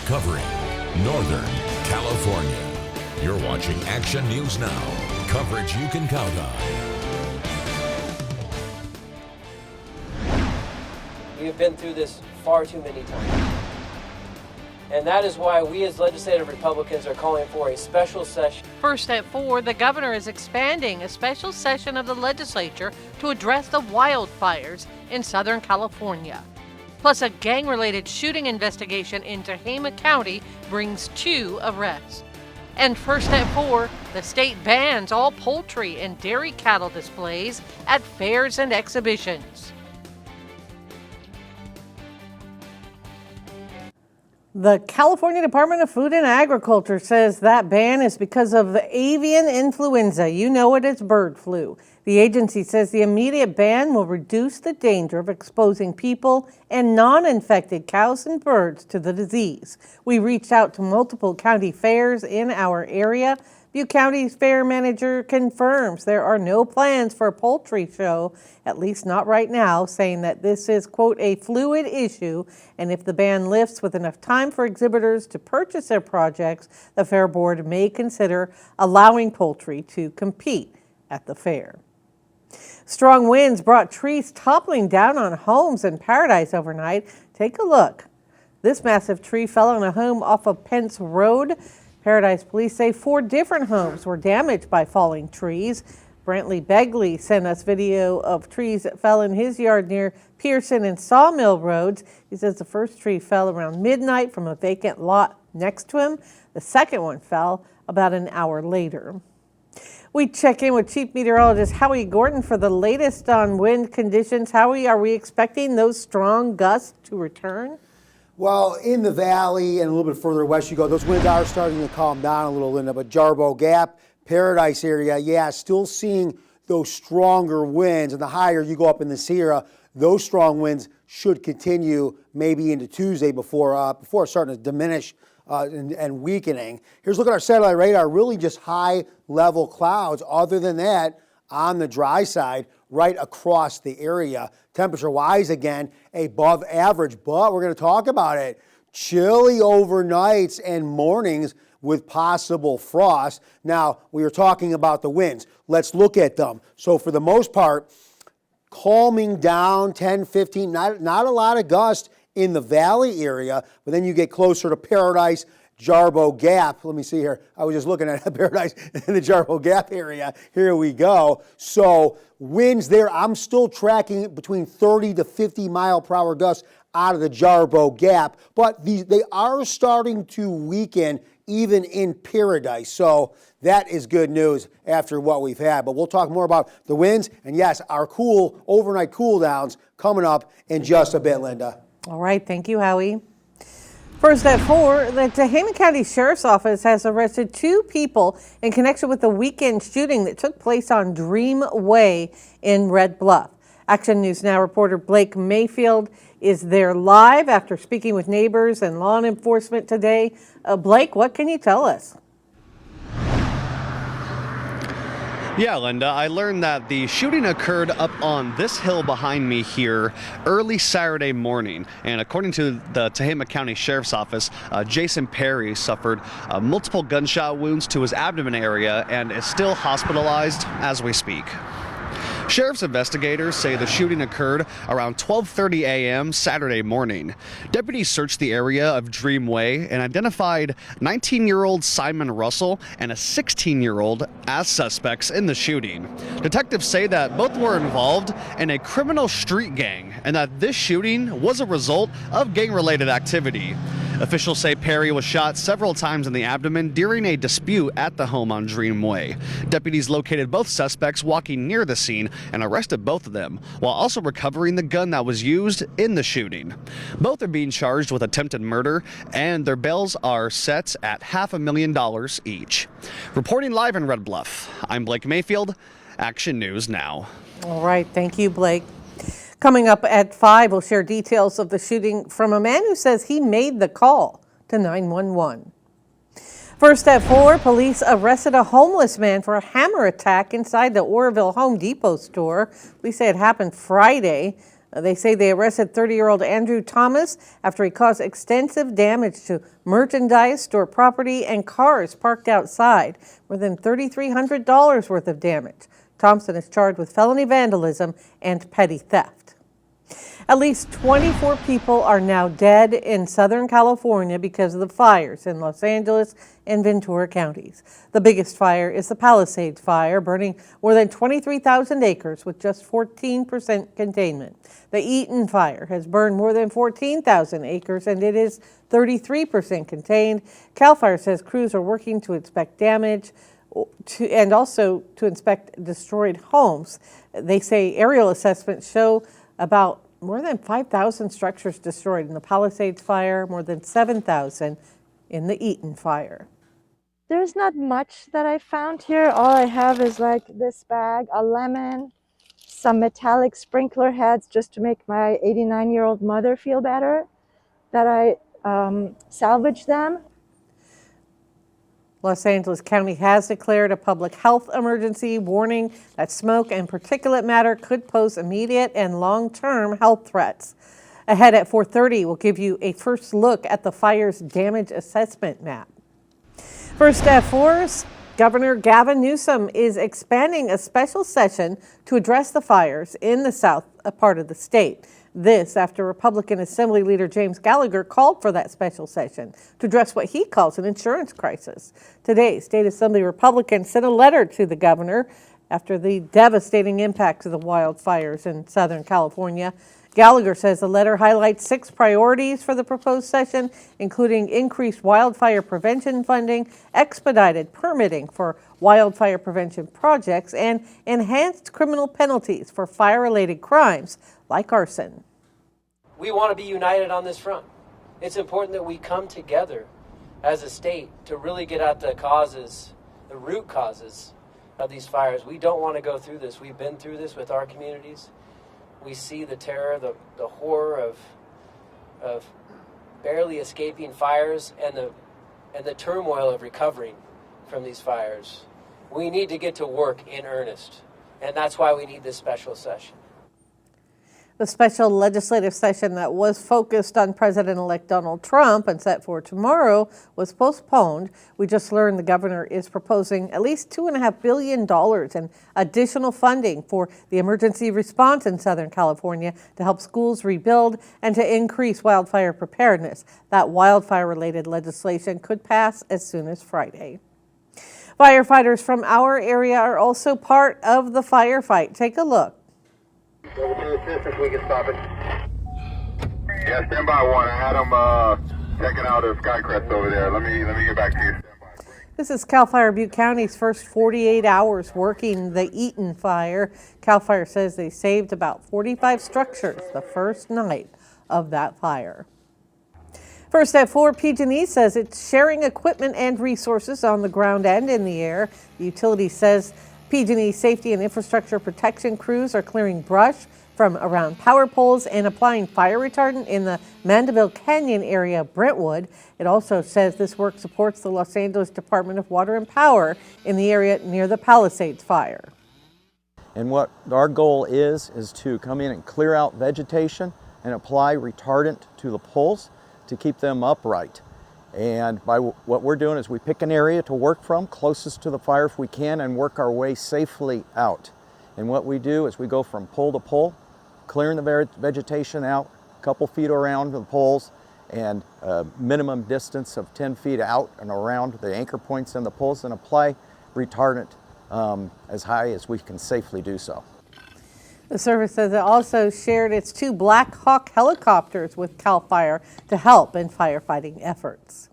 covering Northern California. You're watching Action News Now, coverage you can count on. We have been through this far too many times. And that is why we as legislative Republicans are calling for a special session. First at 4, the governor is expanding a special session of the legislature to address the wildfires in Southern California. Plus, a gang-related shooting investigation in Tehama County brings 2 arrests. And first at 4, the state bans all poultry and dairy cattle displays at fairs and exhibitions. The California Department of Food and Agriculture says that ban is because of the avian influenza. You know it as bird flu. The agency says the immediate ban will reduce the danger of exposing people and non-infected cows and birds to the disease. We reached out to multiple county fairs in our area. Butte County's fair manager confirms there are no plans for a poultry show, at least not right now, saying that this is, quote, a fluid issue, and if the ban lifts with enough time for exhibitors to purchase their projects, the fair board may consider allowing poultry to compete at the fair. Strong winds brought trees toppling down on homes in Paradise overnight. Take a look. This massive tree fell on a home off of Pence Road. Paradise police say 4 different homes were damaged by falling trees. Brantley Begley sent us video of trees that fell in his yard near Pearson and Sawmill Roads. He says the first tree fell around midnight from a vacant lot next to him. The second one fell about an hour later. We check in with Chief Meteorologist Howie Gordon for the latest on wind conditions. Howie, are we expecting those strong gusts to return? Well, in the valley and a little bit further west you go, those winds are starting to calm down a little, Linda, but Jarbo Gap, Paradise area, yeah, still seeing those stronger winds. And the higher you go up in the Sierra, those strong winds should continue maybe into Tuesday before starting to diminish and weakening. Here's a look at our satellite radar, really just high-level clouds. Other than that, on the dry side, right across the area. Temperature-wise, again, above average, but we're going to talk about it. Chilly overnights and mornings with possible frost. Now, we were talking about the winds. Let's look at them. So for the most part, calming down 10, 15, not a lot of gust in the valley area, but then you get closer to Paradise, Jarbo Gap. Let me see here. I was just looking at Paradise in the Jarbo Gap area. Here we go. So winds there, I'm still tracking between 30 to 50 mile per hour gusts out of the Jarbo Gap, but they are starting to weaken even in Paradise. So that is good news after what we've had. But we'll talk more about the winds and, yes, our cool overnight cool downs coming up in just a bit, Linda. All right. Thank you, Howie. First at 4, the Tehama County Sheriff's Office has arrested 2 people in connection with the weekend shooting that took place on Dream Way in Red Bluff. Action News Now reporter Blake Mayfield is there live after speaking with neighbors and law enforcement today. Blake, what can you tell us? Yeah, Linda, I learned that the shooting occurred up on this hill behind me here early Saturday morning. And according to the Tehama County Sheriff's Office, Jason Perry suffered multiple gunshot wounds to his abdomen area and is still hospitalized as we speak. Sheriff's investigators say the shooting occurred around 12:30 a.m. Saturday morning. Deputies searched the area of Dream Way and identified 19-year-old Simon Russell and a 16-year-old as suspects in the shooting. Detectives say that both were involved in a criminal street gang and that this shooting was a result of gang-related activity. Officials say Perry was shot several times in the abdomen during a dispute at the home on Dream Way. Deputies located both suspects walking near the scene and arrested both of them, while also recovering the gun that was used in the shooting. Both are being charged with attempted murder, and their bails are set at $500,000 each. Reporting live in Red Bluff, I'm Blake Mayfield, Action News Now. All right, thank you, Blake. Coming up at 5, we'll share details of the shooting from a man who says he made the call to 911. First at 4, police arrested a homeless man for a hammer attack inside the Oroville Home Depot store. Police say it happened Friday. They say they arrested 30-year-old Andrew Thomas after he caused extensive damage to merchandise, store property, and cars parked outside. More than $3,300 worth of damage. Thompson is charged with felony vandalism and petty theft. At least 24 people are now dead in Southern California because of the fires in Los Angeles and Ventura counties. The biggest fire is the Palisades fire, burning more than 23,000 acres with just 14% containment. The Eaton fire has burned more than 14,000 acres and it is 33% contained. CAL FIRE says crews are working to inspect damage and also to inspect destroyed homes. They say aerial assessments show about more than 5,000 structures destroyed in the Palisades fire, more than 7,000 in the Eaton fire. There's not much that I found here. All I have is like this bag, a lemon, some metallic sprinkler heads just to make my 89-year-old mother feel better, that I salvaged them. Los Angeles County has declared a public health emergency, warning that smoke and particulate matter could pose immediate and long-term health threats. Ahead at 4:30, we'll give you a first look at the fire's damage assessment map. First at 4's, Governor Gavin Newsom is expanding a special session to address the fires in the south part of the state. This after Republican Assembly Leader James Gallagher called for that special session to address what he calls an insurance crisis. Today, State Assembly Republicans sent a letter to the governor after the devastating impacts of the wildfires in Southern California. Gallagher says the letter highlights 6 priorities for the proposed session, including increased wildfire prevention funding, expedited permitting for wildfire prevention projects, and enhanced criminal penalties for fire-related crimes like arson. We want to be united on this front. It's important that we come together as a state to really get at the causes, the root causes of these fires. We don't want to go through this. We've been through this with our communities. We see the terror, the horror of barely escaping fires and the turmoil of recovering from these fires. We need to get to work in earnest, and that's why we need this special session. The special legislative session that was focused on President-elect Donald Trump and set for tomorrow was postponed. We just learned the governor is proposing at least $2.5 billion in additional funding for the emergency response in Southern California to help schools rebuild and to increase wildfire preparedness. That wildfire-related legislation could pass as soon as Friday. Firefighters from our area are also part of the firefight. Take a look. Over to assist if we can stop it. Yeah, stand by 1. I had them checking out a Skycrest over there. Let me get back to you. Stand by. This is CAL FIRE Butte County's first 48 hours working the Eaton fire. CAL FIRE says they saved about 45 structures the first night of that fire. First at 4, PG&E says it's sharing equipment and resources on the ground and in the air. The utility says PG&E safety and infrastructure protection crews are clearing brush from around power poles and applying fire retardant in the Mandeville Canyon area of Brentwood. It also says this work supports the Los Angeles Department of Water and Power in the area near the Palisades fire. And what our goal is to come in and clear out vegetation and apply retardant to the poles to keep them upright. And by what we're doing is we pick an area to work from closest to the fire if we can and work our way safely out. And what we do is we go from pole to pole, clearing the vegetation out, a couple feet around the poles, and a minimum distance of 10 feet out and around the anchor points in the poles, and apply retardant as high as we can safely do so. The service says it also shared its 2 Black Hawk helicopters with CAL FIRE to help in firefighting efforts.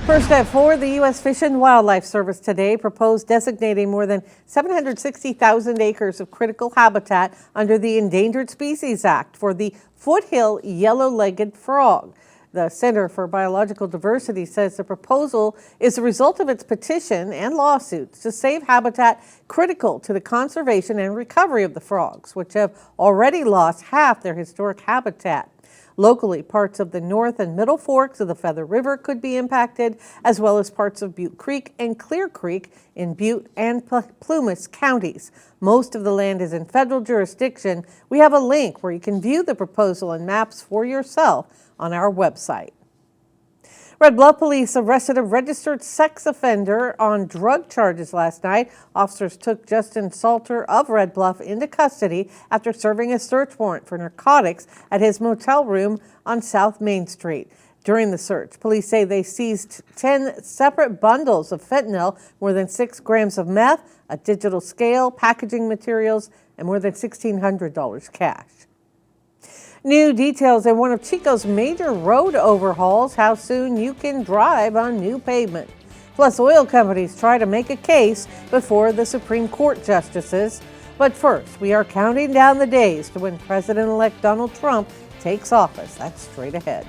First at 4, the U.S. Fish and Wildlife Service today proposed designating more than 760,000 acres of critical habitat under the Endangered Species Act for the foothill yellow-legged frog. The Center for Biological Diversity says the proposal is a result of its petition and lawsuits to save habitat critical to the conservation and recovery of the frogs, which have already lost half their historic habitat. Locally, parts of the North and Middle Forks of the Feather River could be impacted, as well as parts of Butte Creek and Clear Creek in Butte and Plumas counties. Most of the land is in federal jurisdiction. We have a link where you can view the proposal and maps for yourself on our website. Red Bluff police arrested a registered sex offender on drug charges last night. Officers took Justin Salter of Red Bluff into custody after serving a search warrant for narcotics at his motel room on South Main Street. During the search, police say they seized 10 separate bundles of fentanyl, more than 6 grams of meth, a digital scale, packaging materials, and more than $1,600 cash. New details in one of Chico's major road overhauls, how soon you can drive on new pavement. Plus, oil companies try to make a case before the Supreme Court justices. But first, we are counting down the days to when President-elect Donald Trump takes office. That's straight ahead.